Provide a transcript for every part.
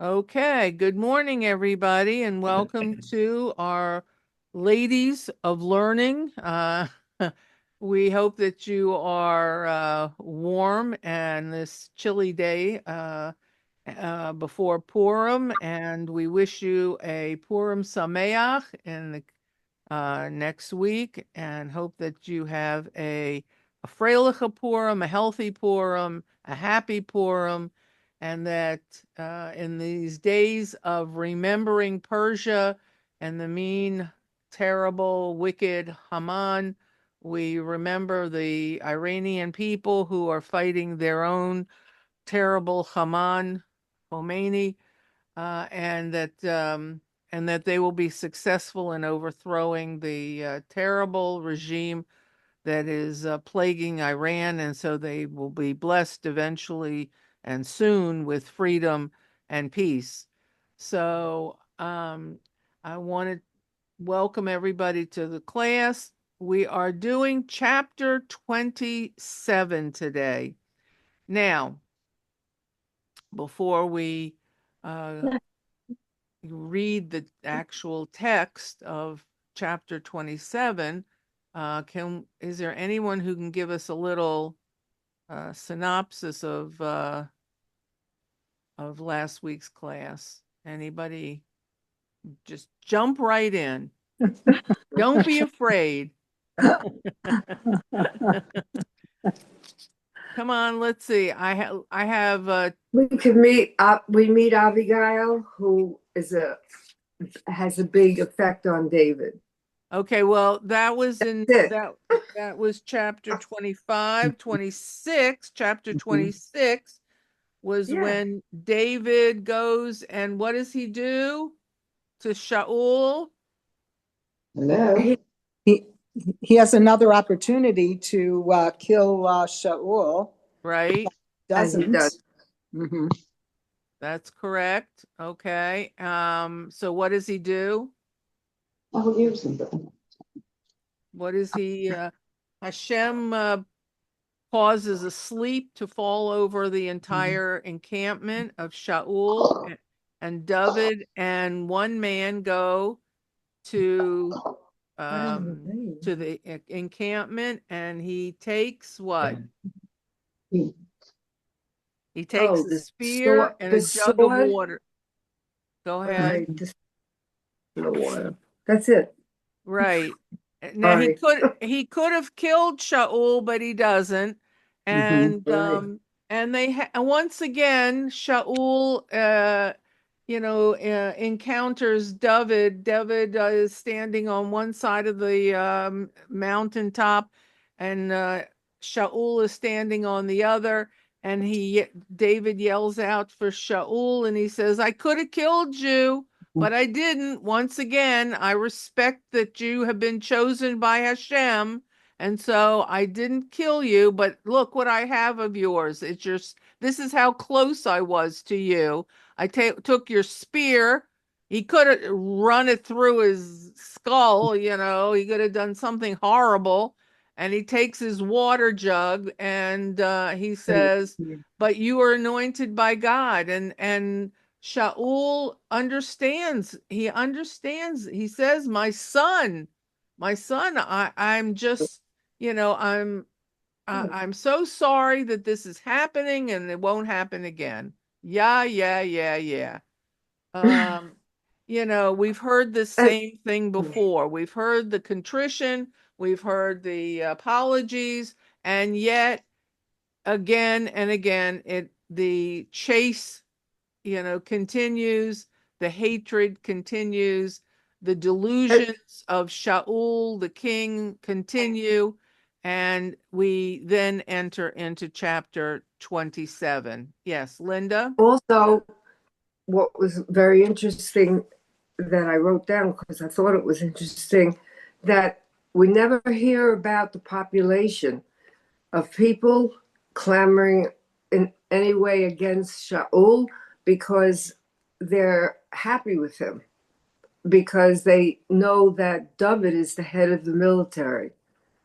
Okay, good morning, everybody, and welcome to our Ladies of Learning. We hope that you are warm and this chilly day before Purim, and we wish you a Purim Sameach in the next week, and hope that you have a Freiliche Purim, a healthy Purim, a happy Purim, and that in these days of remembering Persia and the mean, terrible, wicked Haman, we remember the Iranian people who are fighting their own terrible Haman, Khomeini, and that they will be successful in overthrowing the terrible regime that is plaguing Iran, and so they will be blessed eventually and soon with freedom and peace. So I want to welcome everybody to the class. We are doing chapter 27 today. Now, before we uh, read the actual text of chapter 27, is there anyone who can give us a little synopsis of last week's class? Anybody? Just jump right in. Don't be afraid. Come on, let's see. I have We could meet up. We meet Abigail, who has a big effect on David. okay, well, that was in That's that was chapter 25, 26. Chapter it. Mhm. 26 was Yeah. when David goes and what does he do to Shaul? Hello. He he has another opportunity to kill Shaul. Right? And he does. Doesn't. Hmm. That's correct. Okay. So what does he do? Oh, here's something. What is he Hashem causes a sleep to fall over the entire encampment of Shaul and David and one man go to the encampment, and he takes what? He takes Oh, a the spear sword. and a The jug of sword. water. Go ahead. Right. The water. That's it. Right. Now Sorry. he could have killed Shaul, but he doesn't. And Right. and and once again Shaul encounters David. David is standing on one side of the mountaintop, and Shaul is standing on the other. And David yells out for Shaul, and he says, "I could have killed you, but I didn't. Once again, I respect that you have been chosen by Hashem, and so I didn't kill you. But look what I have of yours. It's just this is how close I was to you. I took your spear. He could have run it through his skull, he could have done something horrible. And he takes his water jug and he says, but you are anointed by God. And Shaul understands. He understands. He says, my son, I'm just, I'm so sorry that this is happening and it won't happen again. Yeah, yeah, yeah, yeah. Um, we've heard the And same thing before. We've heard the contrition, we've heard the apologies, and yet again and again, the chase, continues, the hatred continues, the delusions of Shaul, the king, continue, and we then enter into chapter 27. Yes, Linda? also, what was very interesting that I wrote down because I thought it was interesting that we never hear about the population of people clamoring in any way against Shaul because they're happy with him, because they know that David is the head of the military.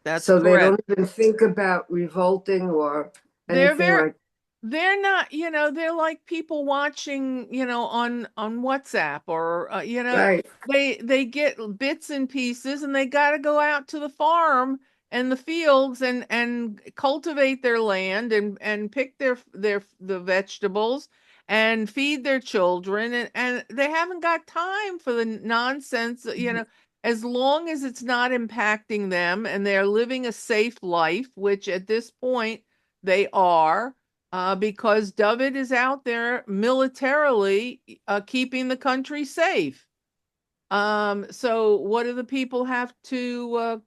That's So they correct. don't even think about revolting or They're anything very like they're not, they're like people watching, on WhatsApp or, Right. they get bits and pieces and they got to go out to the farm and the fields and cultivate their land and pick the vegetables and feed their children and they haven't got time for the nonsense, as long as it's not impacting them and they're living a safe life, which at this point they are, because David is out there militarily keeping the country safe. So what do the people have to,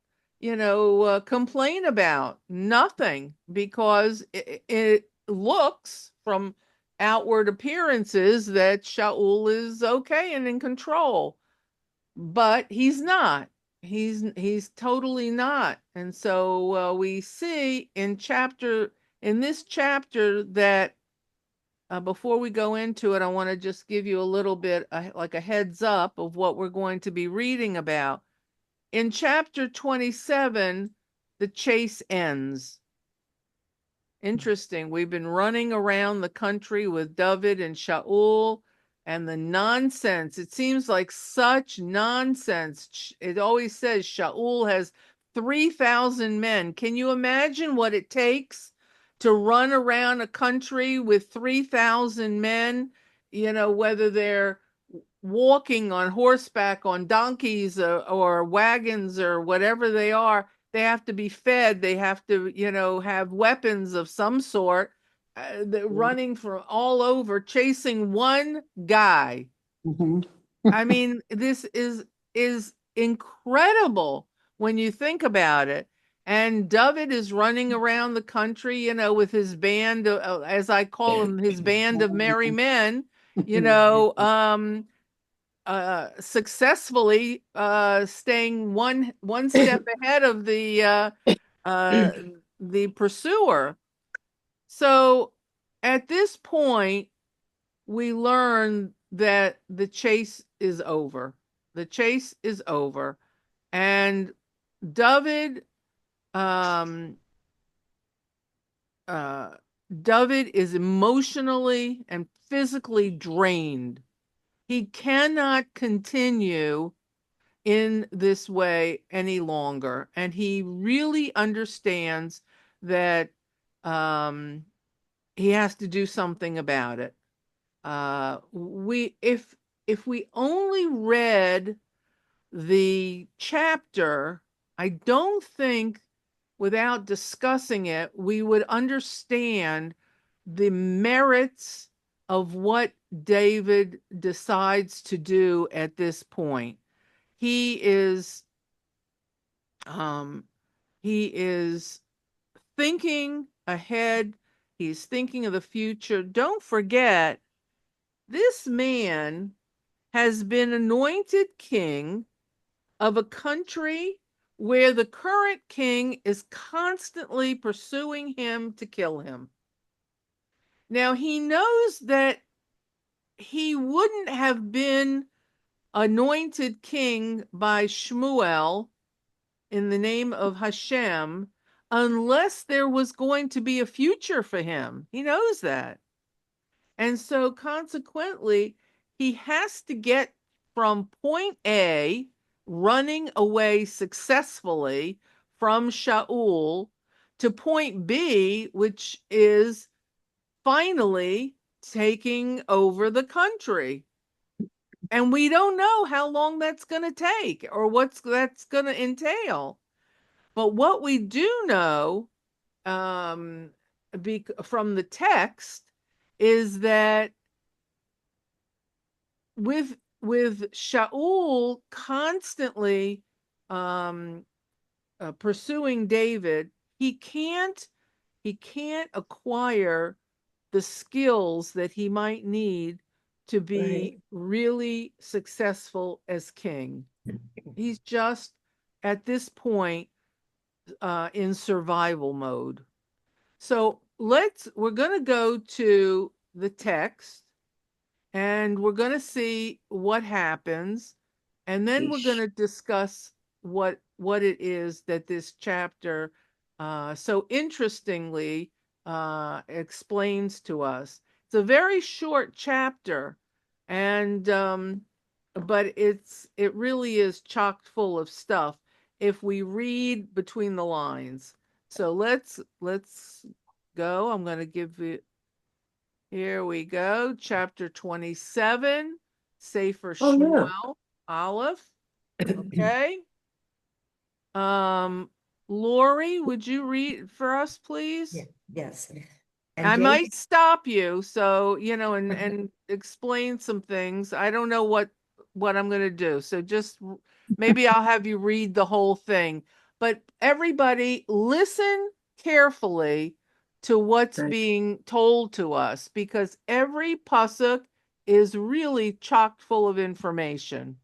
complain about? Nothing, because it looks from outward appearances that Shaul is okay and in control, but he's not. He's totally not. And so we see in this chapter that before we go into it, I want to just give you a little bit like a heads up of what we're going to be reading about. In chapter 27, the chase ends. Interesting. We've been running around the country with David and Shaul and the nonsense. It seems like such nonsense. It always says Shaul has 3,000 men. Can you imagine what it takes to run around a country with 3,000 men? Whether they're walking on horseback, on donkeys, or wagons, or whatever they are, they have to be fed. They have to, have weapons of some sort. They're running from all over, chasing one guy. Mhm. I mean, this is incredible when you think about it. And David is running around the country, with his band, as I call him, his band of merry men, successfully staying one step ahead of uh, the pursuer. So at this point, we learn that the chase is over. The chase is over, and David, um, uh, David is emotionally and physically drained. He cannot continue in this way any longer. And he really understands that he has to do something about it. If we only read the chapter, I don't think without discussing it, we would understand the merits of what David decides to do at this point. He is um, he is thinking ahead. He's thinking of the future. Don't forget, this man has been anointed king of a country where the current king is constantly pursuing him to kill him. Now, he knows that he wouldn't have been anointed king by Shmuel in the name of Hashem unless there was going to be a future for him. He knows that. And so consequently, he has to get from point A, running away successfully from Shaul, to point B, which is finally taking over the country. And we don't know how long that's going to take or what's that's going to entail. But what we do know, um, from the text, is that with Shaul constantly um, pursuing David, he can't acquire the skills that he might need to be Right. really successful as king. He's just at this point in survival mode. So we're going to go to the text and we're going to see what happens. And then we're going Yeesh. to discuss what it is that this chapter so interestingly explains to us. It's a very short chapter, and but it really is chock full of stuff if we read between the lines. So let's go. I'm going to give you, here we go, chapter 27, Sefer Oh, yeah. Shmuel, Aleph. Okay. Lori, would you read for us, please? Yes. And I David, might stop you, so and explain some things. I don't know what I'm going to do. So just maybe I'll have you read the whole thing. But everybody listen carefully to what's Right. being told to us, because every pasuk is really chock full of information.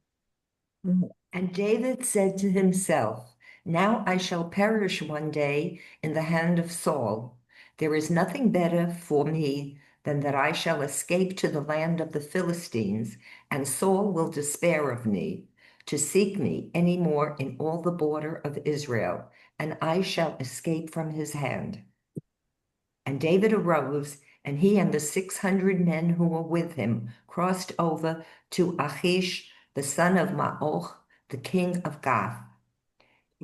and David said to himself, now I shall perish one day in the hand of Saul. There is nothing better for me than that I shall escape to the land of the Philistines, and Saul will despair of me, to seek me any more in all the border of Israel, and I shall escape from his hand. And David arose, and he and the 600 men who were with him crossed over to Achish, the son of Maoch, the king of Gath.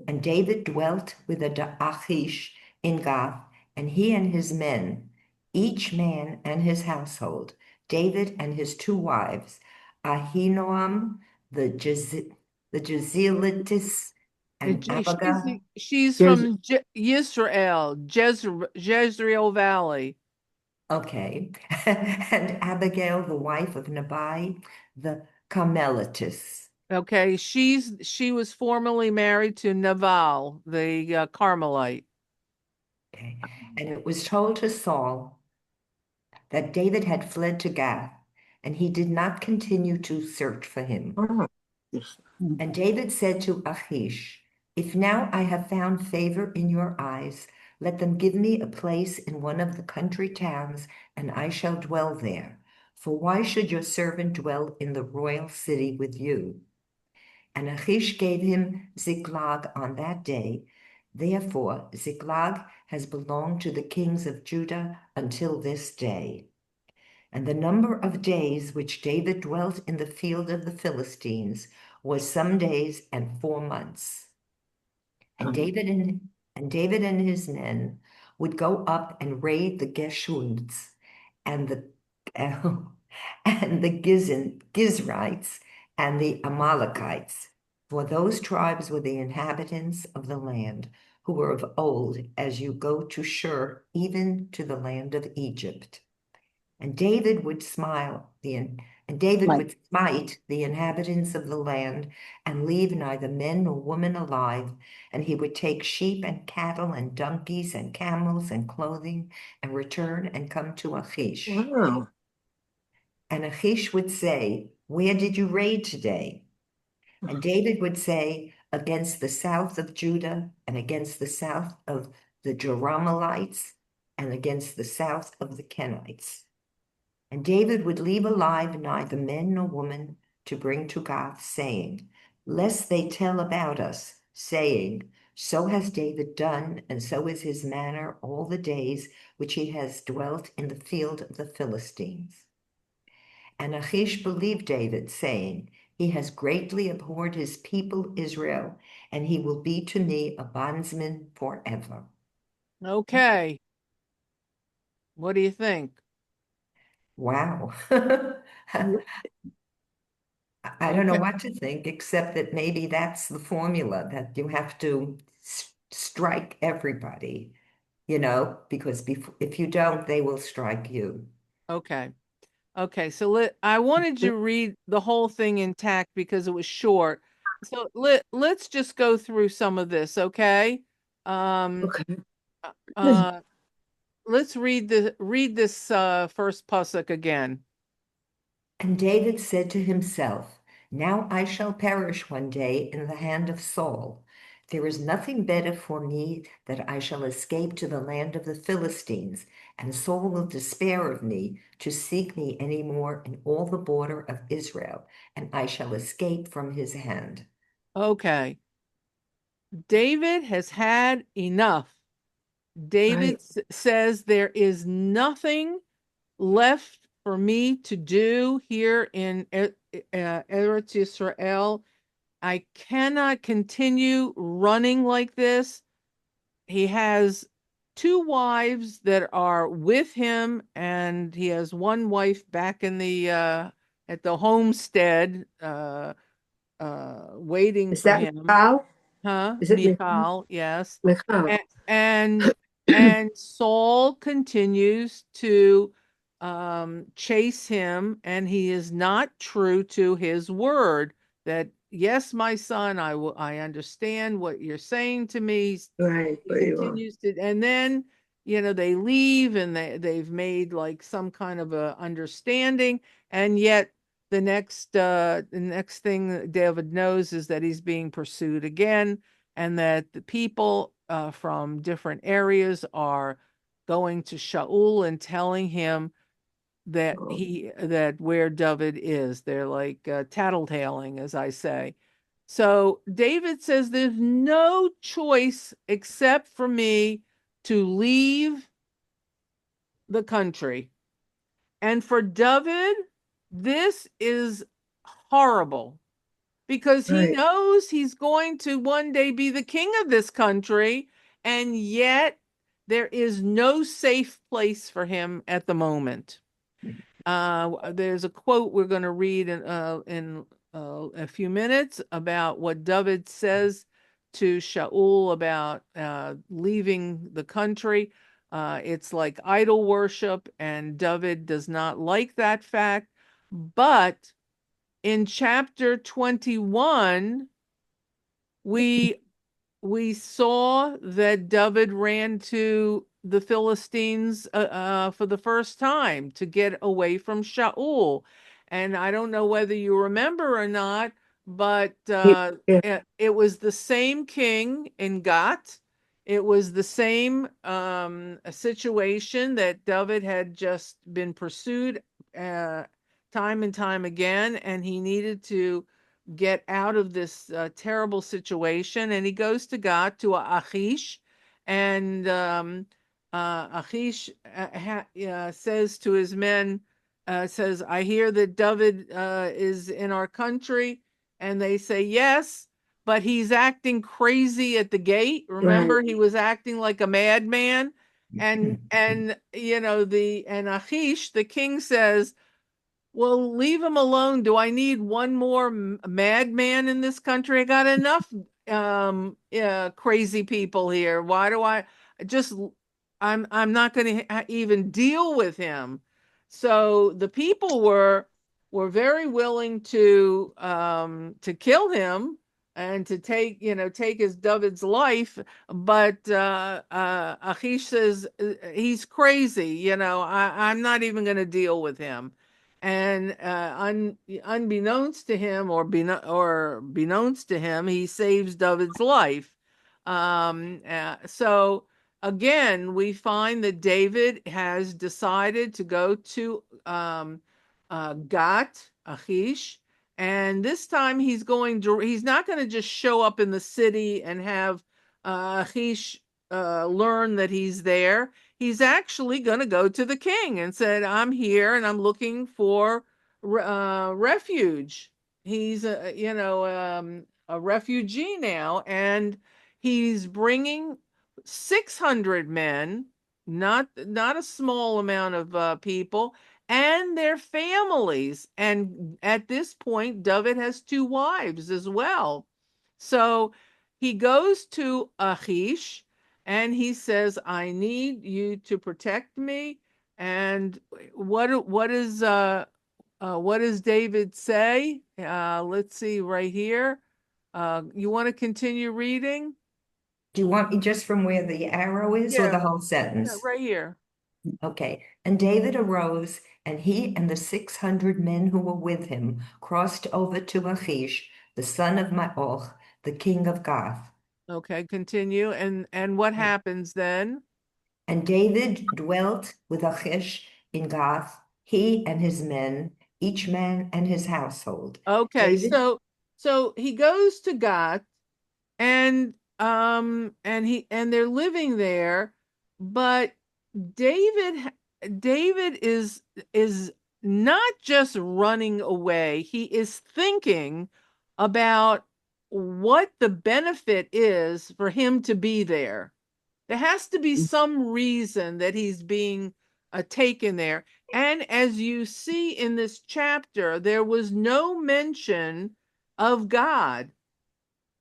And David dwelt with Achish in Gath, and he and his men, each man and his household, David and his two wives, Ahinoam the Jezreelitess, and Abigail. She's Yes. from Israel, Jezreel Valley. Okay. And Abigail, the wife of Nabai, the Carmelitess. Okay, she was formerly married to Naval, the Carmelite. Okay. And it was told to Saul that David had fled to Gath, and he did not continue to search for him. Oh, yes. And David said to Achish, if now I have found favor in your eyes, let them give me a place in one of the country towns, and I shall dwell there. For why should your servant dwell in the royal city with you? And Achish gave him Ziklag on that day. Therefore, Ziklag has belonged to the kings of Judah until this day. And the number of days which David dwelt in the field of the Philistines was some days and 4 months. And David and his men would go up and raid the Geshuns and the and the Gizrites and the Amalekites, for those tribes were the inhabitants of the land, who were of old, as you go to Shur, even to the land of Egypt. And David would Right. smite the inhabitants of the land and leave neither man nor woman alive. And he would take sheep and cattle and donkeys and camels and clothing and return and come to Achish. Wow. And Achish would say, where did you raid today? And David would say, against the south of Judah and against the south of the Jerahmeelites and against the south of the Kenites. And David would leave alive neither man nor woman to bring to Gath, saying, lest they tell about us, saying, so has David done, and so is his manner all the days which he has dwelt in the field of the Philistines. And Achish believed David, saying, he has greatly abhorred his people Israel, and he will be to me a bondsman forever. Okay, what do you think? Wow. I don't know Okay, what to think, except that maybe that's the formula that you have to strike everybody, because if you don't, they will strike you. okay, okay. So I wanted to read the whole thing intact because it was short. So let's just go through some of this, okay? Um, Okay. uh, let's read this first pasuk again. And David said to himself, now I shall perish one day in the hand of Saul. There is nothing better for me that I shall escape to the land of the Philistines, and Saul will despair of me to seek me any more in all the border of Israel, and I shall escape from his hand. Okay, David has had enough. David Right. says, there is nothing left for me to do here in Eretz Yisrael. I cannot continue running like this. He has two wives that are with him, and he has one wife back in the at the homestead waiting Is for that him. Michal? Huh? Is it Michal? Michal, yes. Michal. And and Saul continues to chase him, and he is not true to his word that, yes, my son, I understand what you're saying to me. Right, He where you are. continues to, and then they leave, and they've made like some kind of a understanding, and yet the next thing that David knows is that he's being pursued again, and that the people from different areas are going to Shaul and telling him that Oh, that where David is. They're like tattletaling, as I say. So David says there's no choice except for me to leave the country. And for David, this is horrible because he right. knows he's going to one day be the king of this country, and yet there is no safe place for him at the moment. There's a quote we're going to read in a few minutes about what David says to Shaul about leaving the country. It's like idol worship, and David does not like that fact. But in chapter 21, we we saw that David ran to the Philistines for the first time to get away from Shaul. And I don't know whether you remember or not, but Yeah, it was the same king in Gat. It was the same situation that David had just been pursued uh, time and time again, and he needed to get out of this terrible situation. And he goes to God, to Achish, and Achish says to his men, says, I hear that David is in our country. And they say, yes, but he's acting crazy at the gate. right. Remember, he was acting like a madman. And and Achish, the king, says, well, leave him alone. Do I need one more madman in this country? I got enough crazy people here. Why do I just I'm not going to even deal with him. So the people were very willing to kill him and to take his David's life, but Achish says he's crazy. I'm not even going to deal with him. And unbeknownst to him, or beknownst to him, he saves David's life. So again, we find that David has decided to go to Gat, Achish, and this time he's not going to just show up in the city and have Achish learn that he's there. He's actually going to go to the king and said, I'm here and I'm looking for refuge. He's a refugee now, and he's bringing 600 men, not a small amount of people, and their families. And at this point, David has two wives as well. So he goes to Achish and he says, I need you to protect me. And what does David say? Let's see right here. You want to continue reading? Do you want me just from where the arrow is or Yeah, the whole yeah, sentence? right here. Okay. And David arose, and he and the 600 men who were with him crossed over to Achish, the son of Maoch, the king of Gath. Okay, continue. And what happens then? And David dwelt with Achish in Gath, he and his men, each man and his household. Okay, David, so he goes to Gath, and they're living there, but David David is not just running away. He is thinking about what the benefit is for him to be there. There has to be some reason that he's being taken there. And as you see in this chapter, there was no mention of God.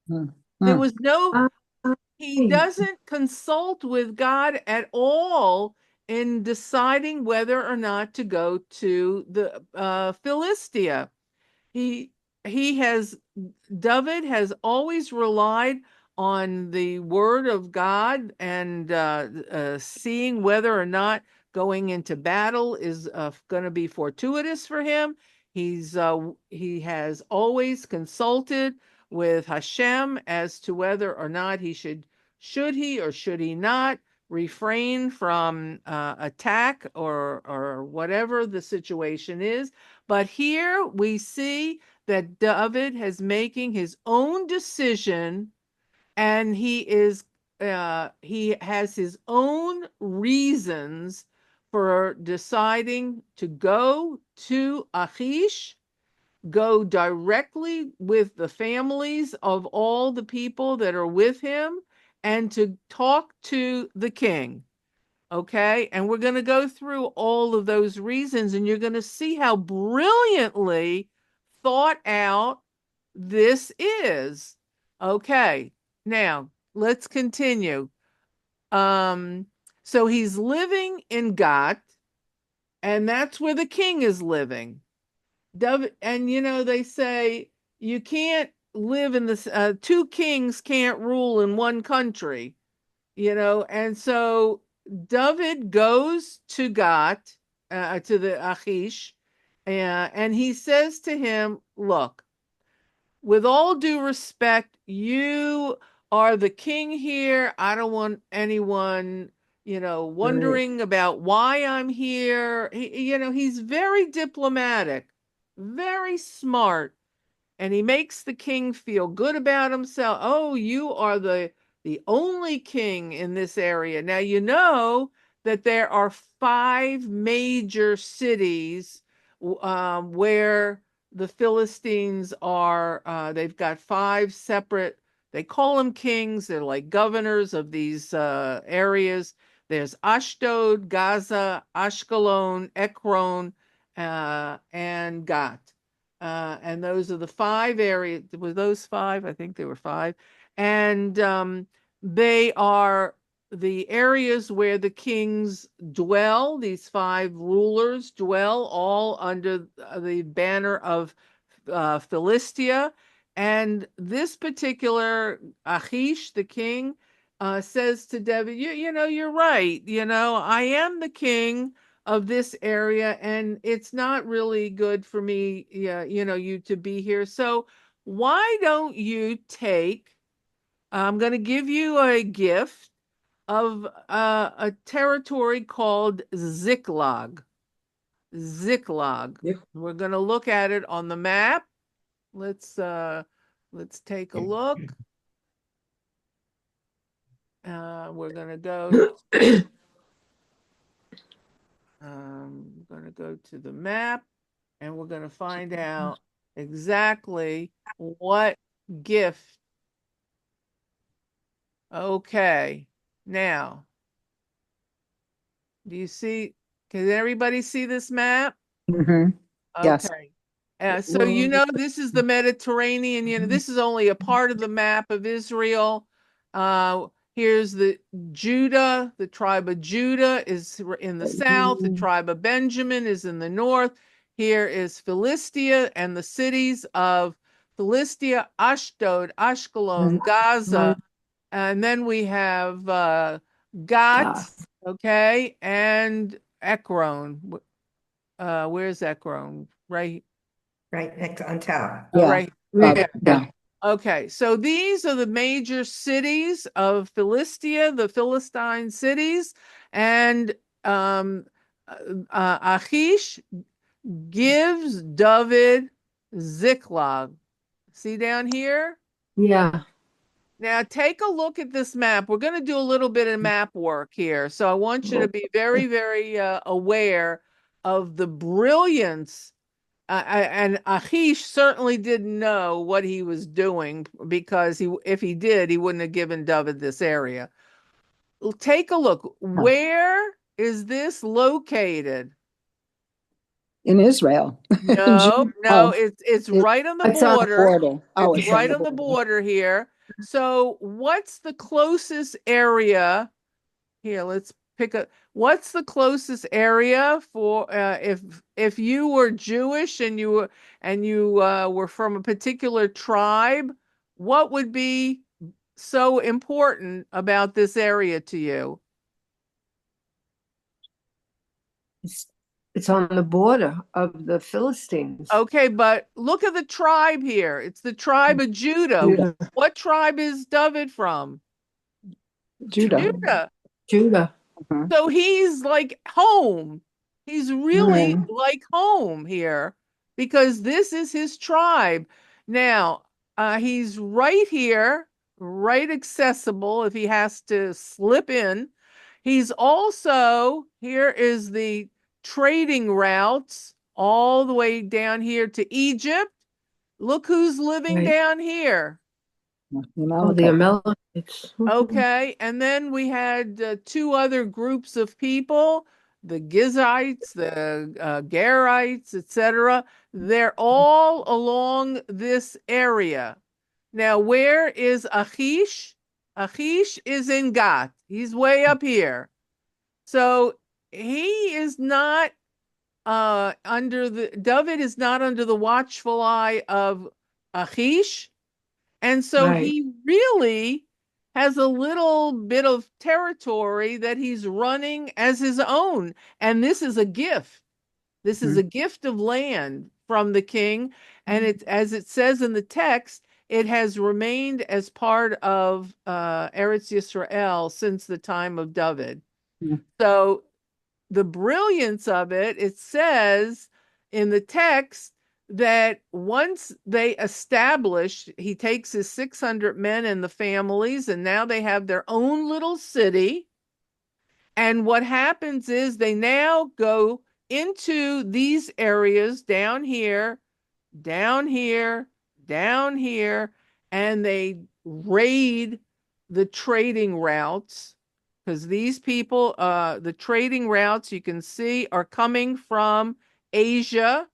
Mm. There Mm. was no, Uh, he doesn't consult with God at all in deciding whether or not to go to the Philistia. He he has David has always relied on the word of God and seeing whether or not going into battle is going to be fortuitous for him. He has always consulted with Hashem as to whether or not he should he or should he not refrain from attack or whatever the situation is. But here we see that David is making his own decision, and he has his own reasons for deciding to go to Achish, go directly with the families of all the people that are with him, and to talk to the king. Okay. And we're going to go through all of those reasons, and you're going to see how brilliantly thought out this is. Okay. Now let's continue. Um, so he's living in Gat, and that's where the king is living. And they say you can't live in this, two kings can't rule in one country. And so David goes to Gat, to the Achish, and he says to him, look, with all due respect, you are the king here. I don't want anyone, right. wondering about why I'm here. He's very diplomatic, very smart, and he makes the king feel good about himself. Oh, you are the only king in this area. Now you know that there are 5 major cities where the Philistines are. They've got 5 separate. They call them kings. They're like governors of these areas. There's Ashdod, Gaza, Ashkelon, Ekron, and Gat. And those are the 5 areas. Were those 5? I think there were 5. And they are the areas where the kings dwell. These 5 rulers dwell all under the banner of Philistia. And this particular Achish, the king, says to David, you're right. I am the king of this area, and it's not really good for me, you to be here. So why don't you take, I'm going to give you a gift of a territory called Ziklag. Ziklag. Yep. We're going to look at it on the map. Let's take a look. We're going to go to the map, and we're going to find out exactly what gift. Okay. Now, do you see? Can everybody see this map? Mhm. Yes. Okay. So this is the Mediterranean. This is only a part of the map of Israel. Here's the Judah. The tribe of Judah is in the south. The tribe of Benjamin is in the north. Here is Philistia and the cities of Philistia, Ashdod, Ashkelon, Gaza, and then we have Gat, okay, and Ekron. Where's Ekron? Right, Right next on top. Yeah. right. Yeah. Yeah. Okay, so these are the major cities of Philistia, the Philistine cities, and Achish gives David Ziklag. See down here? Yeah. Now take a look at this map. We're going to do a little bit of map work here. So I want you to be very, very aware of the brilliance. And Achish certainly didn't know what he was doing because if he did, he wouldn't have given David this area. Take a look. Where is this located? In Israel. In No, Judah. no, Oh, it's it- right on the It's on the border. border. Oh, It's it's on right the on the border. border here. So what's the closest area? Here, let's pick a what's the closest area for if you were Jewish and you were from a particular tribe, what would be so important about this area to you? it's, it's on the border of the Philistines. Okay, but look at the tribe here. It's the tribe of Judah. Judah. What tribe is David from? Judah. Judah. Judah. Mhm. So he's like home. He's really Right. like home here because this is his tribe. Now, he's right here, right accessible if he has to slip in. He's also, here is the trading routes all the way down here to Egypt. Look who's living Right. down here. Oh, the Amalekites. Okay, and then we had two other groups of people, the Gizites, the Gerites, etc. They're all along this area. Now, where is Achish? Achish is in Gath. He's way up here. So he is not David is not under the watchful eye of Achish. And so Right. he really has a little bit of territory that he's running as his own. And this is a gift. This is a gift of land from the king. And it's, as it says in the text, it has remained as part of Eretz Yisrael since the time of David. Mhm. So the brilliance of it, it says in the text that once they established, he takes his 600 men and the families, and now they have their own little city. And what happens is they now go into these areas down here, down here, down here, and they raid the trading routes because these people, the trading routes you can see are coming from Asia.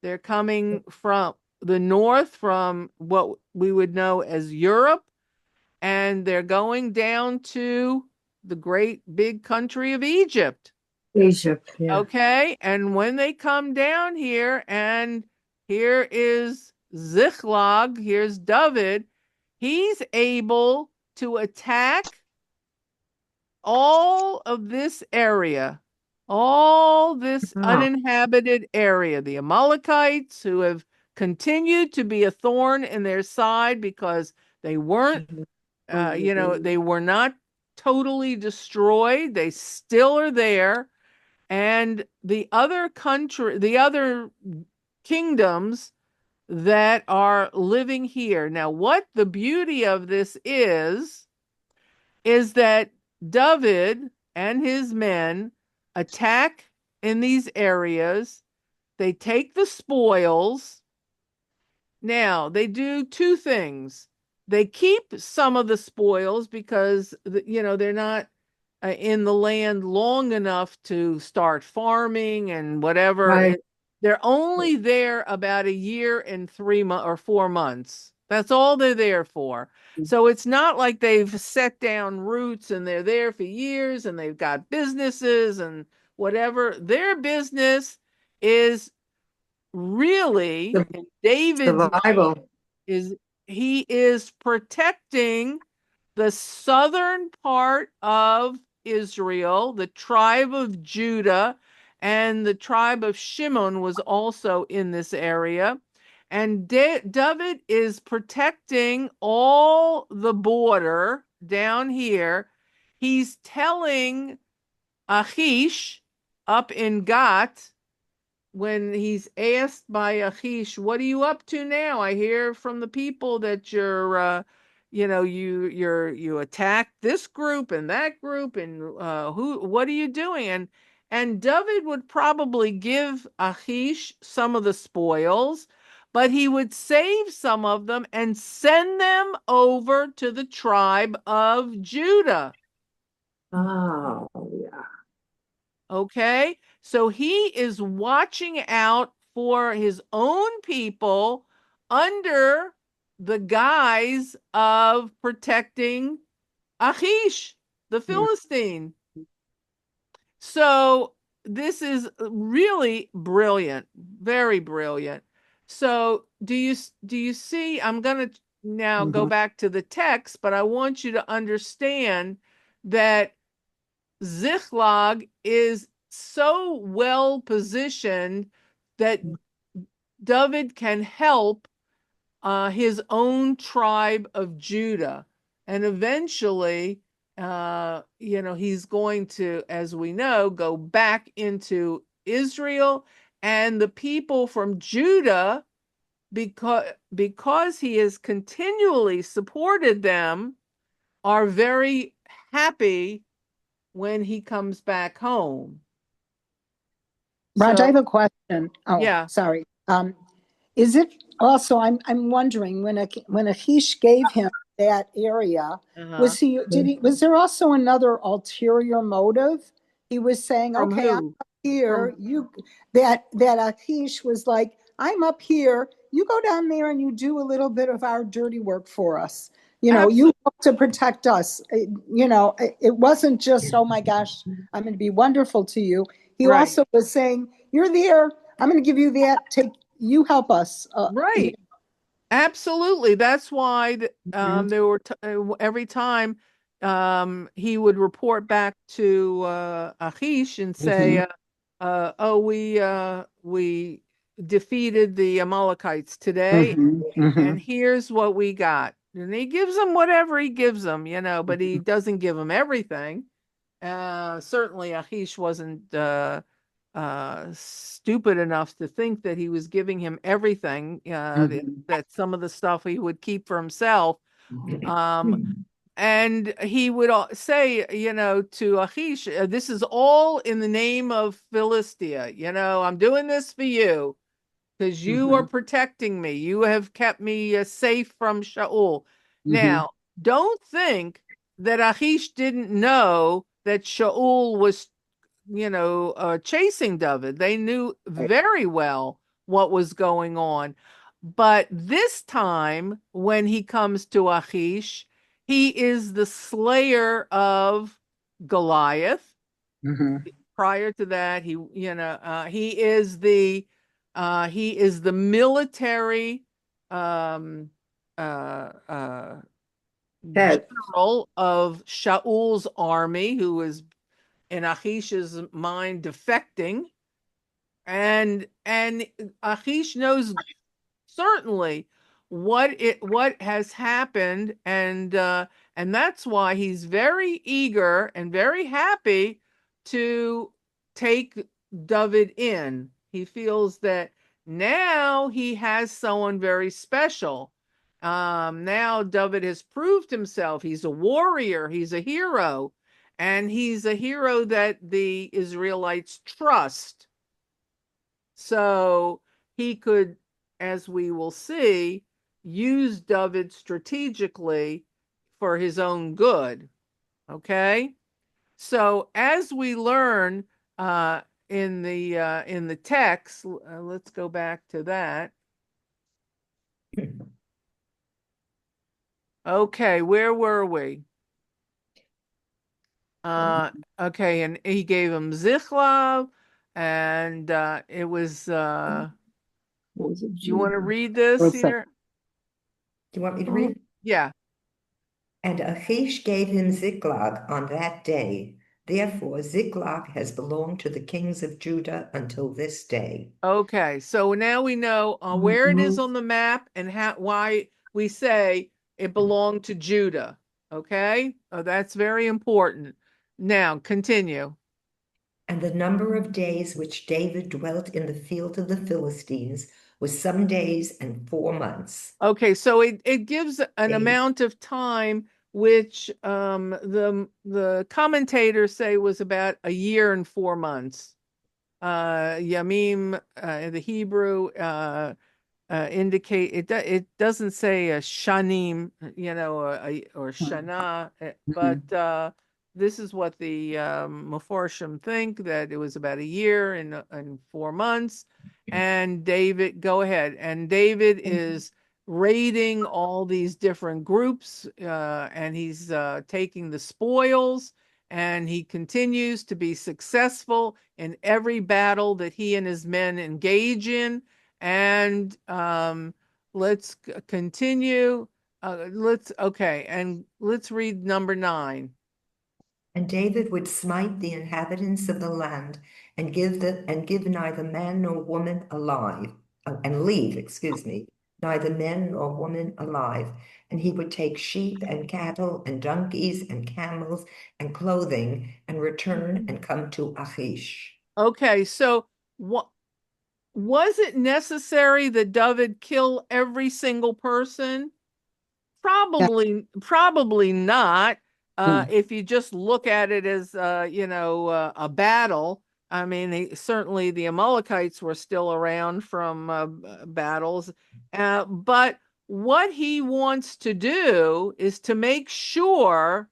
They're coming from the north, from what we would know as Europe, and they're going down to the great big country of Egypt. Egypt. Yeah. Okay. And when they come down here, and here is Ziklag, here's David, he's able to attack all of this area, all this Ah, uninhabited area, the Amalekites who have continued to be a thorn in their side because they weren't, they were not totally destroyed. They still are there. And the other kingdoms that are living here. Now, what the beauty of this is that David and his men attack in these areas. They take the spoils. Now, they do two things. They keep some of the spoils because, they're not in the land long enough to start farming and whatever. right. They're only there about a year and 3 months or 4 months. That's all they're there for. So it's not like they've set down roots and they're there for years and they've got businesses and whatever. Their business is really, in David's mind, Survival. is he is protecting the southern part of Israel, the tribe of Judah, and the tribe of Shimon was also in this area. And David is protecting all the border down here. He's telling Achish up in Gat, when he's asked by Achish, "What are you up to now? I hear from the people that you attack this group and that group, and what are you doing? And David would probably give Achish some of the spoils, but he would save some of them and send them over to the tribe of Judah. Oh, yeah. Okay, so he is watching out for his own people under the guise of protecting Achish, the Yeah. Philistine. So this is really brilliant, very brilliant. So do you see? I'm going to now go Mhm. back to the text, but I want you to understand that Ziklag is so well positioned that David can help his own tribe of Judah. And eventually, he's going to, as we know, go back into Israel, and the people from Judah, because he has continually supported them, are very happy when he comes back home. Raj, I So, have a question. Oh, yeah. sorry. Is it also, I'm wondering when Achish gave him that area, Uh-huh. was there also another ulterior motive? He was saying, From okay, I'm who? up here, From that Achish was like, I'm up here, you go down there and you do a little bit of our dirty work for us. You absolutely. help to protect us. It wasn't just, oh my gosh, I'm going to be wonderful to you. He Right. also was saying, you're there, I'm going to give you that, you help us. Right. Absolutely. That's why Mhm, there were every time he would report back to Achish and say, mhm, "Oh, we defeated the Amalekites today, mhm, and mhm, here's what we got." And he gives them whatever he gives them, but he doesn't give them everything. Certainly, Achish wasn't stupid enough to think that he was giving him everything. mhm, That some of the stuff he would keep for himself. Um, and he would say, to Achish, "This is all in the name of Philistia. I'm doing this for you because you are mhm, protecting me. You have kept me safe from Shaul." mhm. Now, don't think that Achish didn't know that Shaul was chasing David. They knew very well what was going on. But this time, when he comes to Achish, he is the slayer of Goliath. Mhm. Prior to that, he is the military um, uh, Ted. general of Shaul's army, who is in Achish's mind defecting, and Achish knows certainly what has happened, and that's why he's very eager and very happy to take David in. He feels that now he has someone very special. Now David has proved himself. He's a warrior, he's a hero, and he's a hero that the Israelites trust. So he could, as we will see, use David strategically for his own good. Okay. So as we learn in the text, let's go back to that. Okay, where were we? Uh, okay, and he gave him Zichlav, and it was. Was it You want to Judah? read this One sec. here? Do you want me to Oh, read? Yeah. And Achish gave him Ziklag on that day. Therefore, Ziklag has belonged to the kings of Judah until this day. Okay, so now we know where it is mhm. on the map and why we say it belonged to Judah. Okay, that's very important. Now continue. And the number of days which David dwelt in the field of the Philistines was some days and 4 months. Okay, so it gives an Days. amount of time which the commentators say was about a year and 4 months. Yamim, the Hebrew, indicate it doesn't say a shanim, or shana, but this is what the Meforshim think, that it was about a year and 4 months. And David, go ahead. And David is raiding all these different groups, and he's taking the spoils, and he continues to be successful in every battle that he and his men engage in. And let's continue. And let's read number 9. And David would smite the inhabitants of the land and give neither man nor woman alive, and leave, excuse me, neither men nor woman alive. And he would take sheep and cattle and donkeys and camels and clothing and return and come to Achish. Okay, so what was it necessary that David kill every single person? Probably not. If you just look at it as a battle. I mean, certainly the Amalekites were still around from battles, but what he wants to do is to make sure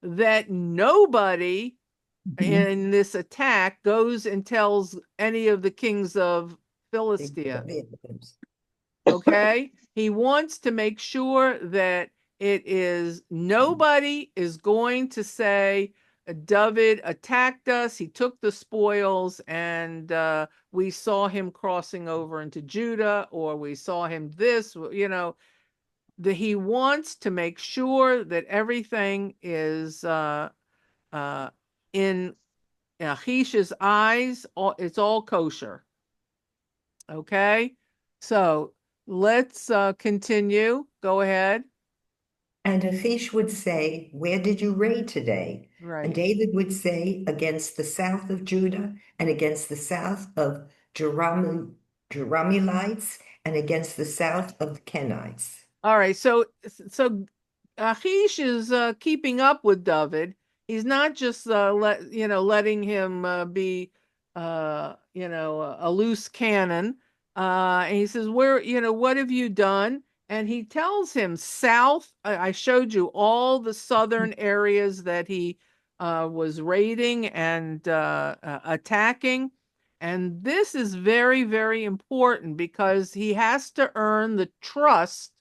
that nobody in this attack goes and tells any of the kings of Philistia. Okay, he wants to make sure that nobody is going to say David attacked us, he took the spoils, and we saw him crossing over into Judah, or we saw him this, he wants to make sure that everything is in Achish's eyes, it's all kosher. Okay, so let's continue. Go ahead. And Achish would say, where did you raid today? And Right. David would say, against the south of Judah and against the south of Jerahmeelites and against the south of the Kenites. All right. So Achish is keeping up with David. He's not just letting him be a loose cannon. And he says, "Where, what have you done?" And he tells him south. I showed you all the southern areas that he was raiding and attacking. And this is very, very important because he has to earn the trust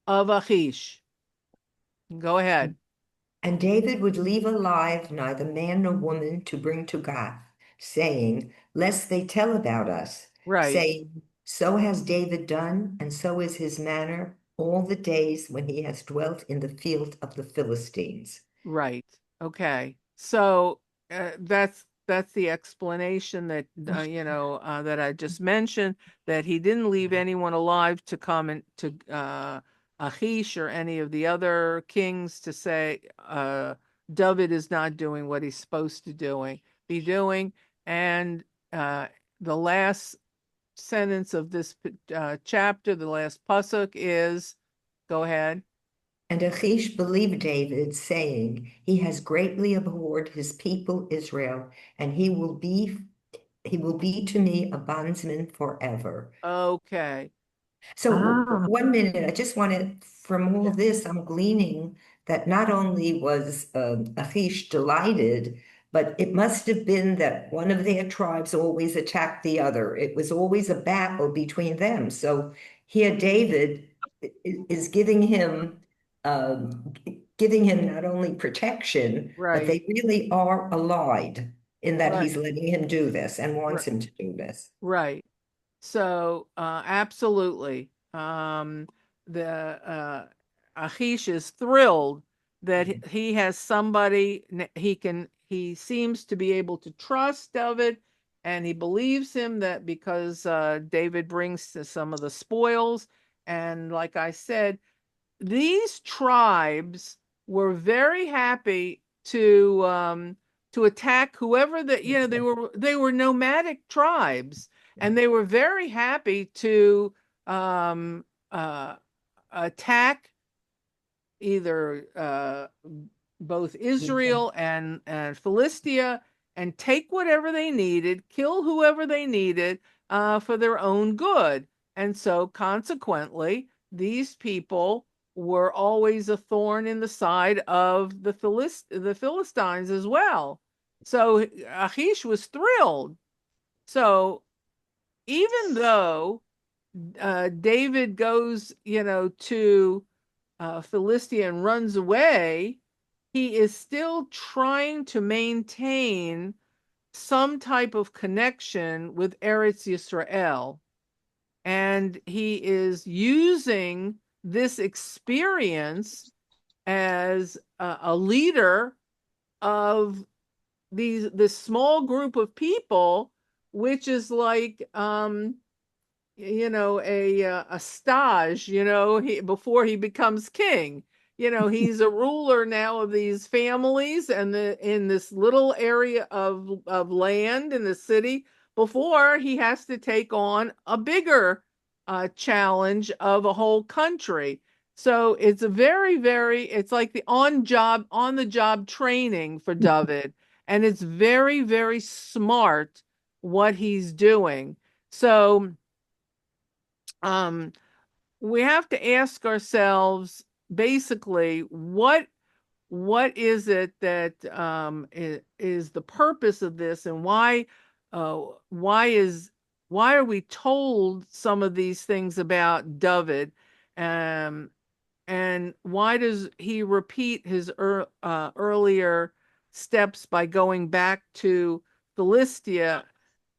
of Achish. Go ahead. And David would leave alive neither man nor woman to bring to Gath, saying, lest they tell about us, Right. saying, so has David done, and so is his manner all the days when he has dwelt in the field of the Philistines. Right. Okay. So that's the explanation that that I just mentioned, that he didn't leave anyone alive to come and to Achish or any of the other kings to say David is not doing what he's supposed to be doing. And the last sentence of this chapter, the last pasuk is, go ahead. And Achish believed David, saying, he has greatly abhorred his people Israel, and he will be to me a bondsman forever. Okay. So 1 minute, I just wanted, from all this, I'm gleaning that not only was Achish delighted, but it must have been that one of their tribes always attacked the other. It was always a battle between them. So here David is giving him not only protection, but Right. they really are allied in that Right. he's letting him do this and Right. wants him to do this. Right. So, absolutely. The Achish is thrilled that he has somebody he seems to be able to trust David, and he believes him that because David brings some of the spoils. And like I said, these tribes were very happy to to attack whoever they were nomadic tribes, and they were very happy to um, uh, attack either both Israel and Philistia, and take whatever they needed, kill whoever they needed for their own good. And so consequently, these people were always a thorn in the side of the Philistines as well. So Achish was thrilled. So even though David goes, to Philistia and runs away, he is still trying to maintain some type of connection with Eretz Yisrael. And he is using this experience as a leader of this small group of people, which is like a stage, before he becomes king. He's a ruler now of these families and in this little area of land in the city before he has to take on a bigger challenge of a whole country. So it's a it's like the on the job training for David, and it's very, very smart what he's doing. So we have to ask ourselves basically what is it that is the purpose of this, and why are we told some of these things about David, um, and why does he repeat his earlier steps by going back to Philistia?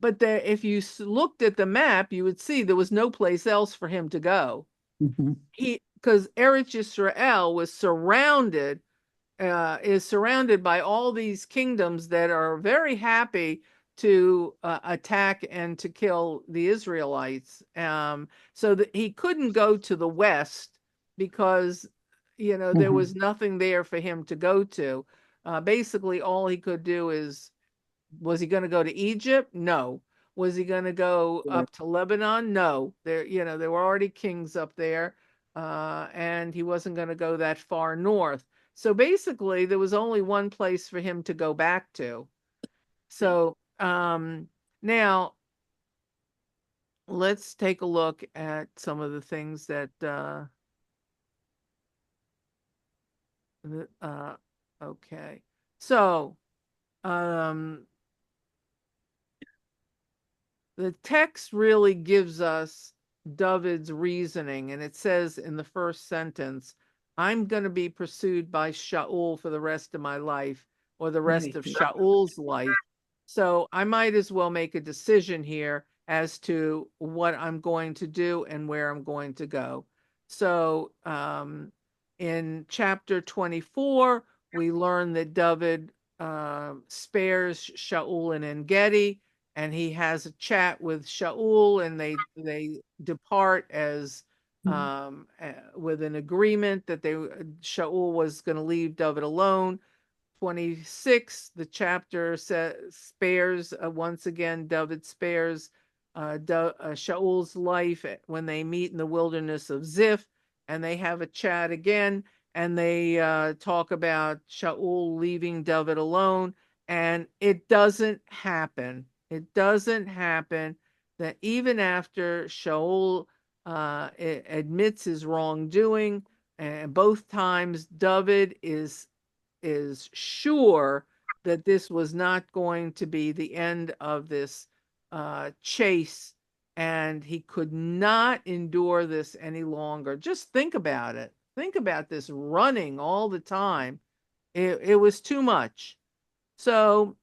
But if you looked at the map, you would see there was no place else for him to go. Because Eretz Yisrael is surrounded by all these kingdoms that are very happy to attack and to kill the Israelites. So that he couldn't go to the west because, there was nothing there for him to go to. Basically, all he could do was he going to go to Egypt? No. Was he going to go up to Lebanon? No. There were already kings up there, and he wasn't going to go that far north. So basically, there was only one place for him to go back to. So now let's take a look at some of the things that. Okay. So the text really gives us David's reasoning, and it says in the first sentence, I'm going to be pursued by Shaul for the rest of my life, or the rest of Shaul's life. So I might as well make a decision here as to what I'm going to do and where I'm going to go. So in chapter 24, we learn that David spares Shaul and En-Gedi, and he has a chat with Shaul, and they depart as with an agreement that Shaul was going to leave David alone. 26, the chapter spares once again, David spares Shaul's life when they meet in the wilderness of Ziph, and they have a chat again, and they talk about Shaul leaving David alone, and it doesn't happen. It doesn't happen that even after Shaul admits his wrongdoing, and both times David is sure that this was not going to be the end of this chase, and he could not endure this any longer. Just think about it. Think about this running all the time. It was too much. So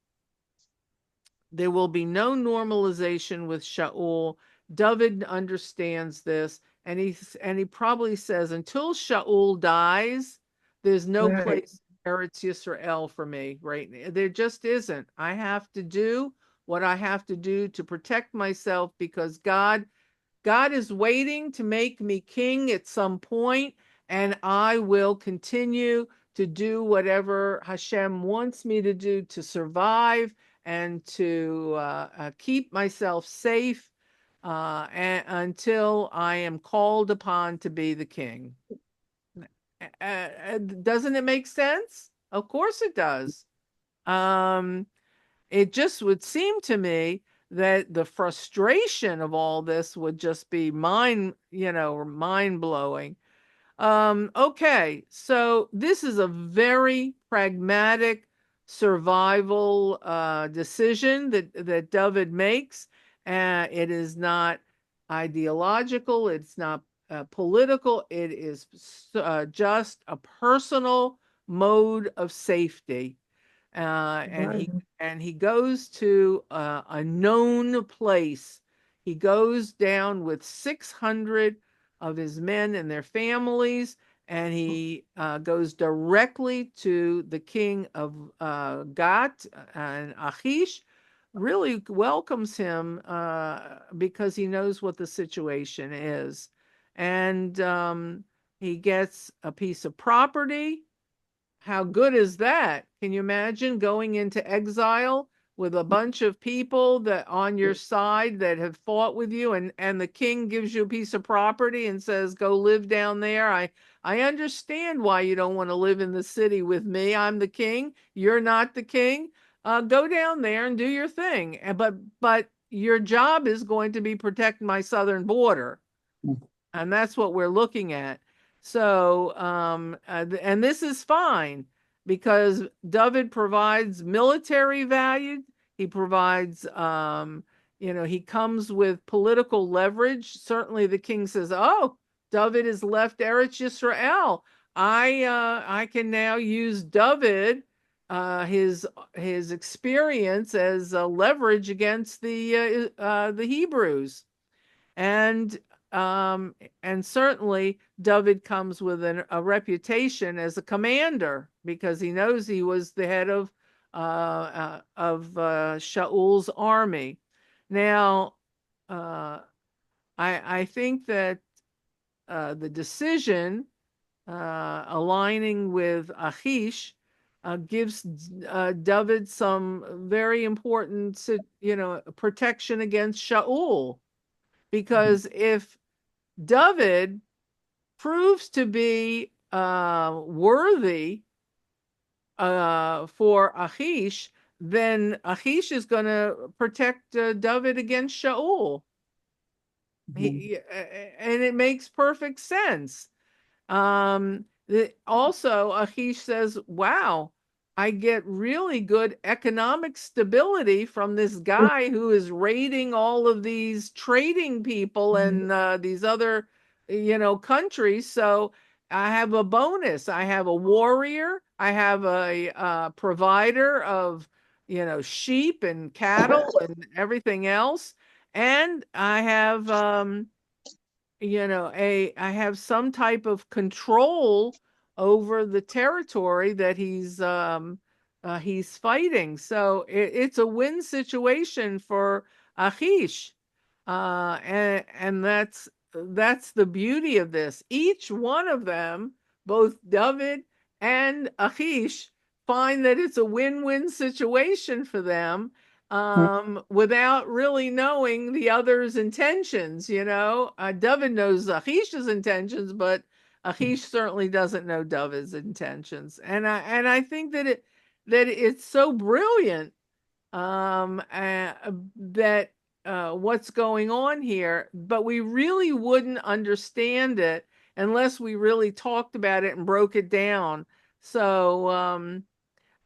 there will be no normalization with Shaul. David understands this, and he probably says, until Shaul dies, there's no place in Eretz Yisrael for me right now. There just isn't. I have to do what I have to do to protect myself, because God is waiting to make me king at some point, and I will continue to do whatever Hashem wants me to do to survive and to keep myself safe until I am called upon to be the king. Doesn't it make sense? Of course it does. Um, it just would seem to me that the frustration of all this would just be mind blowing. Okay, so this is a very pragmatic survival decision that David makes. It is not ideological, it's not political, it is just a personal mode of safety. And Right. he goes to a known place. He goes down with 600 of his men and their families, and he goes directly to the king of Gat, and Achish really welcomes him because he knows what the situation is. And he gets a piece of property. How good is that? Can you imagine going into exile with a bunch of people that on your side that have fought with you, and the king gives you a piece of property and says, go live down there. I understand why you don't want to live in the city with me. I'm the king. You're not the king. Go down there and do your thing. But your job is going to be protect my southern border. And that's what we're looking at. So, and this is fine because David provides military value. He provides, he comes with political leverage. Certainly, the king says, "Oh, David has left Eretz Yisrael. I can now use David, his experience as a leverage against the Hebrews." And and certainly David comes with a reputation as a commander because he knows he was the head of Shaul's army. Now, I think that the decision aligning with Achish gives David some very important, protection against Shaul. Because if David proves to be worthy for Achish, then Achish is going to protect David against Shaul. And it makes perfect sense. Also, Achish says, wow, I get really good economic stability from this guy who is raiding all of these trading people and these other, countries. So I have a bonus. I have a warrior. I have a provider of, sheep and cattle and everything else. And I have, I have some type of control over the territory that he's fighting. So it's a win situation for Achish. And that's the beauty of this. Each one of them, both David and Achish, find that it's a win-win situation for them without really knowing the other's intentions. David knows Achish's intentions, but Achish certainly doesn't know David's intentions. And I think that it's so brilliant that what's going on here, but we really wouldn't understand it unless we really talked about it and broke it down. So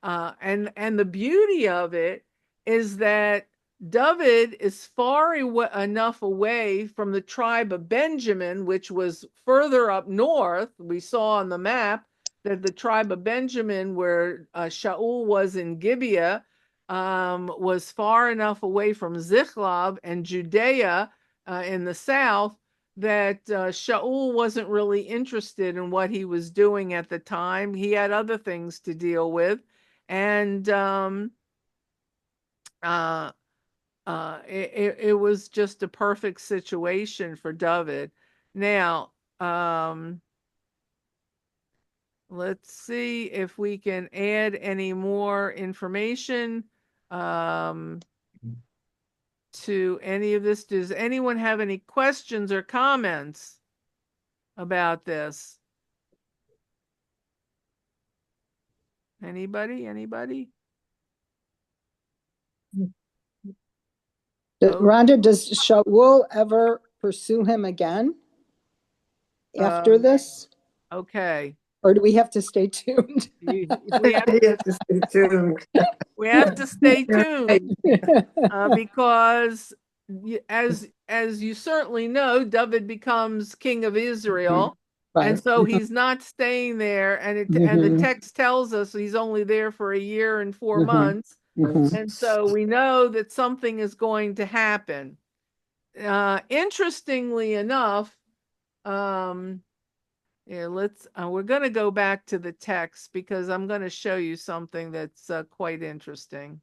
and the beauty of it is that David is far enough away from the tribe of Benjamin, which was further up north. We saw on the map that the tribe of Benjamin, where Shaul was in Gibeah, was far enough away from Ziklag and Judea in the south that Shaul wasn't really interested in what he was doing at the time. He had other things to deal with. And it was just a perfect situation for David. Now, let's see if we can add any more information to any of this. Does anyone have any questions or comments about this? Anybody? Oh. Rhonda, does Shaul ever pursue him again after this? Okay. Or do we have to stay tuned? We have You have to stay tuned. to stay tuned Mm-hmm. because as you certainly know, David becomes king of Israel. And Right. so he's not staying there, and the text tells us he's only there for a year and 4 months. And so we know that something is going to happen. Interestingly enough, yeah, we're going to go back to the text because I'm going to show you something that's quite interesting.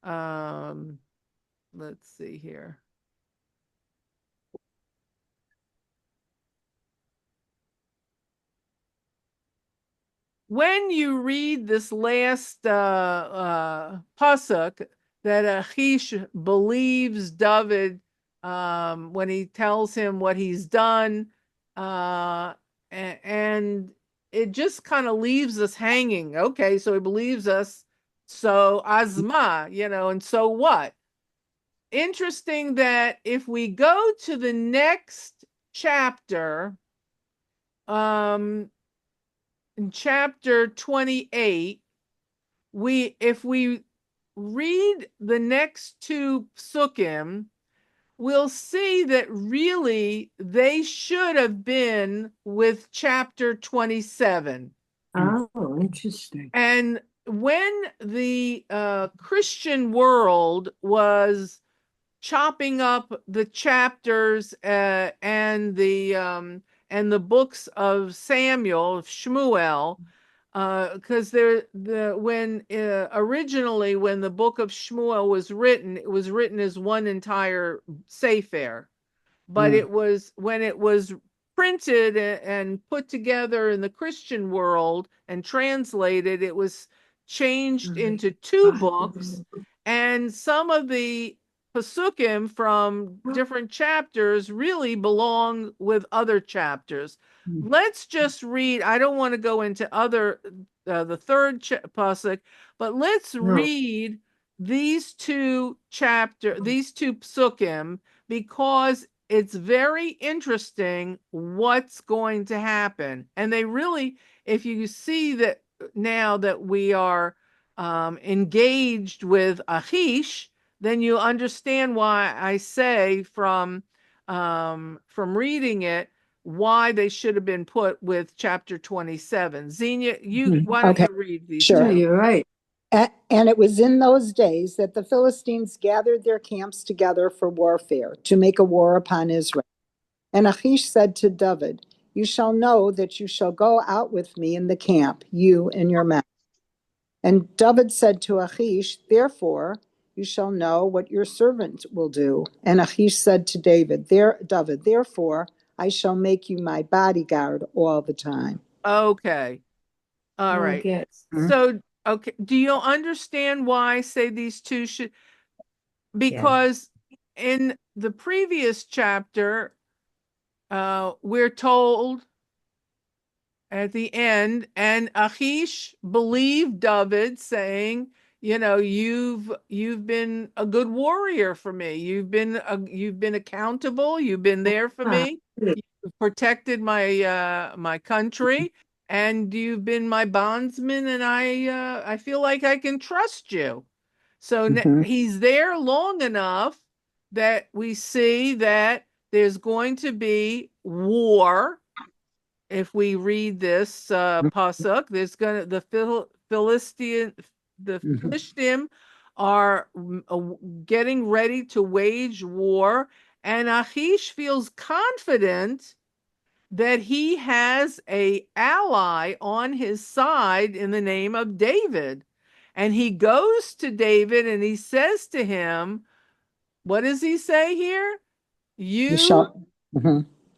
Let's see here. When you read this last pasuk that Achish believes David when he tells him what he's done, and it just kind of leaves us hanging. Okay, so he believes us. So Azma, and so what? Interesting that if we go to the next chapter, in chapter 28, if we read the next two psukim, we'll see that really they should have been with chapter 27. Oh, interesting. And when the Christian world was chopping up the chapters and the books of Samuel, of Shmuel, because originally when the book of Shmuel was written, it was written as one entire Sefer, but it was when it was printed and put together in the Christian world and translated, it was changed into two books, and some of the pasukim from different chapters really belong with other chapters. Let's just read. I don't want to go into the third pasuk, but let's read these two psukim, because it's very interesting what's going to happen. And they really, if you see that now that we are engaged with Achish, then you understand why I say from reading it, why they should have been put with chapter 27. Xenia, why don't you read these? Sure. Yeah, you're right. And it was in those days that the Philistines gathered their camps together for warfare, to make a war upon Israel. And Achish said to David, "You shall know that you shall go out with me in the camp, you and your men." And David said to Achish, "Therefore you shall know what your servant will do." And Achish said to David, "Therefore I shall make you my bodyguard all the time." Okay. All I right. get. So, okay, do you understand why I say these two should? Because in the previous chapter, we're told at the end, and Achish believed David, saying, you've been a good warrior for me. You've been accountable. You've been there for me. You've protected my country, and you've been my bondsman, and I feel like I can trust you. So he's there long enough that we see that there's going to be war. If we read this pasuk, there's gonna the Philistine are getting ready to wage war, and Achish feels confident that he has a ally on his side in the name of David. And he goes to David and he says to him, what does he say here? You shall.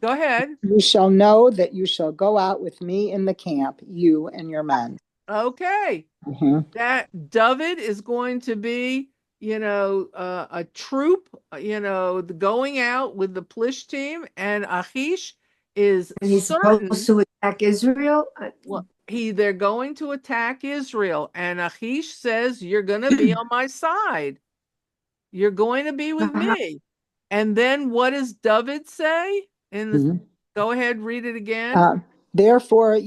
Go ahead. You shall know that you shall go out with me in the camp, you and your men. Okay. Mhm. That David is going to be, a troop, going out with the Plish team, and Achish is And he's certain. supposed to attack Israel? Well, they're going to attack Israel, and Achish says, "You're going to be on my side. You're going to be with me." And then what does David say? Go ahead, read it again. Therefore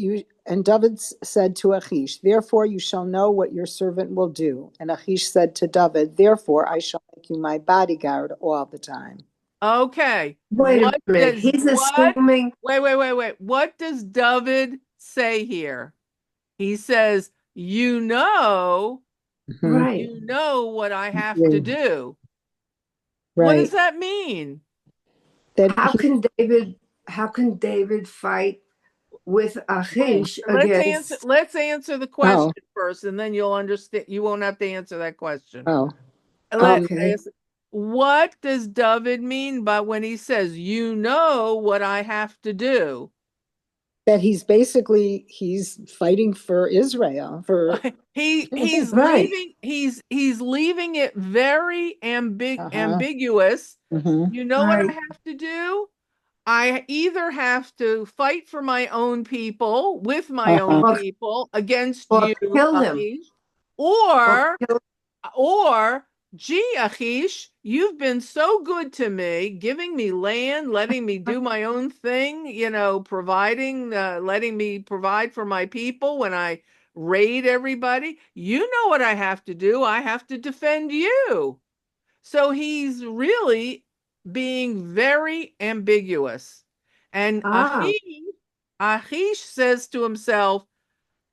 and David said to Achish, therefore you shall know what your servant will do. And Achish said to David, therefore I shall make you my bodyguard all the time. Okay. Wait a minute. He's assuming. Wait. What does David say here? He says, Right. you know what I have to Mhm. do. What does Right. that mean? That How can David fight with Wait, Achish against? let's answer the question first, and then you'll understand. You won't have to answer that question. oh, Okay. What does David mean by when he says, "You know what I have to do"? that he's fighting for Israel for He's Right. leaving it very uh-huh. ambiguous. Hmm. You know what I Right. have to do? I either have to fight for my own people with my own Uh-huh. people against Or you, kill him. Achish, Or or kill. or gee, Achish, you've been so good to me, giving me land, letting me do my own thing, letting me provide for my people when I raid everybody. You know what I have to do? I have to defend you. So he's really being very ambiguous. And Ah. Achish says to himself,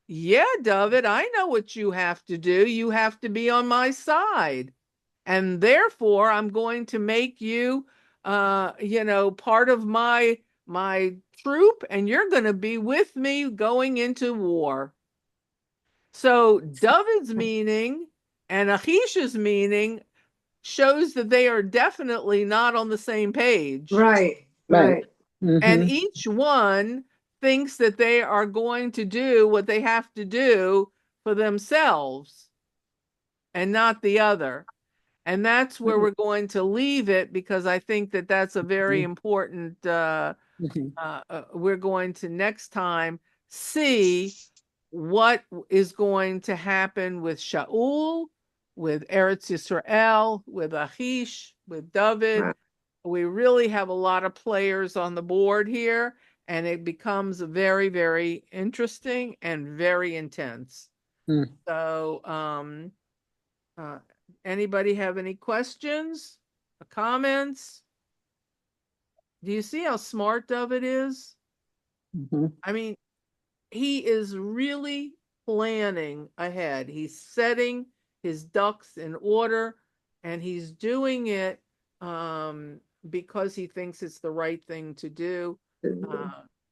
yeah, David, I know what you have to do. You have to be on my side. And therefore, I'm going to make you, part of my troop, and you're going to be with me going into war. So David's meaning and Achish's meaning shows that they are definitely not on the same page. Right. Right. Right. And Hmm. each one thinks that they are going to do what they have to do for themselves and not the other. And that's where we're going to leave it, because I think that that's a very important, we're going to next time see what is going to happen with Shaul, with Eretz Yisrael, with Achish, with David. Right. We really have a lot of players on the board here, and it becomes very, very interesting and very intense. Mm. So, uh, anybody have any questions, comments? Do you see how smart David is? Hmm. I mean, he is really planning ahead. He's setting his ducks in order, and he's doing it because he thinks it's the right thing to do,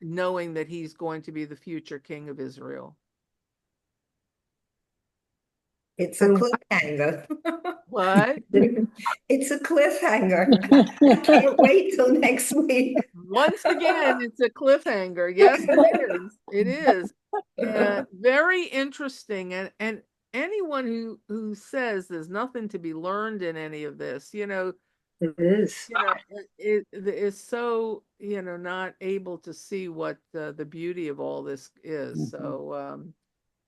knowing that he's going to be the future king of Israel. It's a cliffhanger. What? It's a cliffhanger. I can't wait till next week. Once again, it's a cliffhanger. Yes, it is. It is. Very interesting. And anyone who says there's nothing to be learned in any of this, It is. it is so, not able to see what the beauty of all this is. So,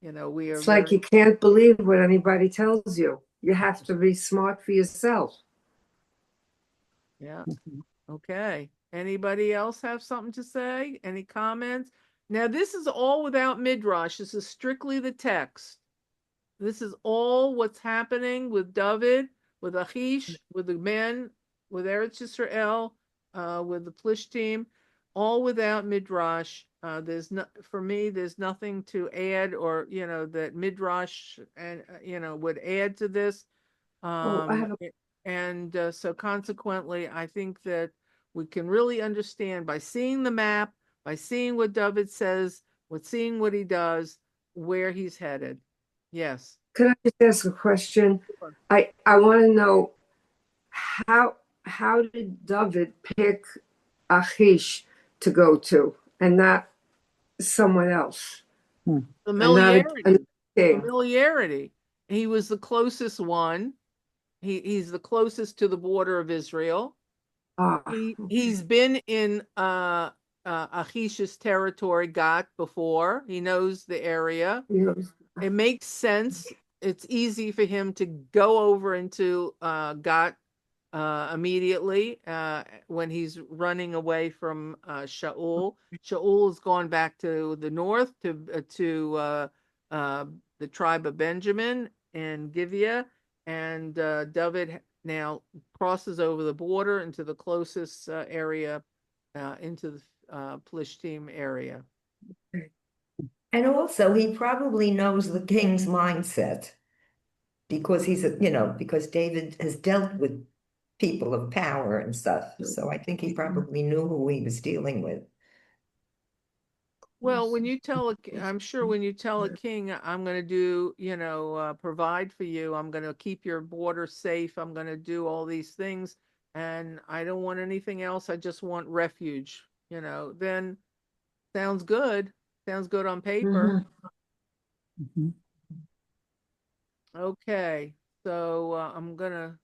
we are It's like very, you can't believe what anybody tells you. You have to be smart for yourself. yeah. Okay. Anybody else have something to say? Any comments? Now, this is all without midrash. This is strictly the text. This is all what's happening with David, with Achish, with the men, with Eretz Yisrael, with the Plish team, all without midrash. For me, there's nothing to add, or that midrash and would add to this. Oh, I Um, have a and so consequently, I think that we can really understand by seeing the map, by seeing what David says, with seeing what he does, where he's headed. Yes. Could I just ask a question? Sure. I want to know how did David pick Achish to go to, and not someone else, and not a Familiarity. king. Familiarity. He was the closest one. He's the closest to the border of Israel. Ah, He's been in Achish's territory, Gat, before. He knows the area. you know, It makes sense. It's easy for him to go over into Gat immediately when he's running away from Shaul. Shaul has gone back to the north to the tribe of Benjamin and Gibeah, and David now crosses over the border into the closest area into the Plishtim area. And also, he probably knows the king's mindset because because David has dealt with people of power and stuff. So I think he probably knew who he was dealing with. Well, I'm sure when you tell a king, I'm going to do, provide for you, I'm going to keep your border safe, I'm going to do all these things, and I don't want anything else, I just want refuge, then sounds good. Sounds good on paper. Mhm. Okay, so I'm going to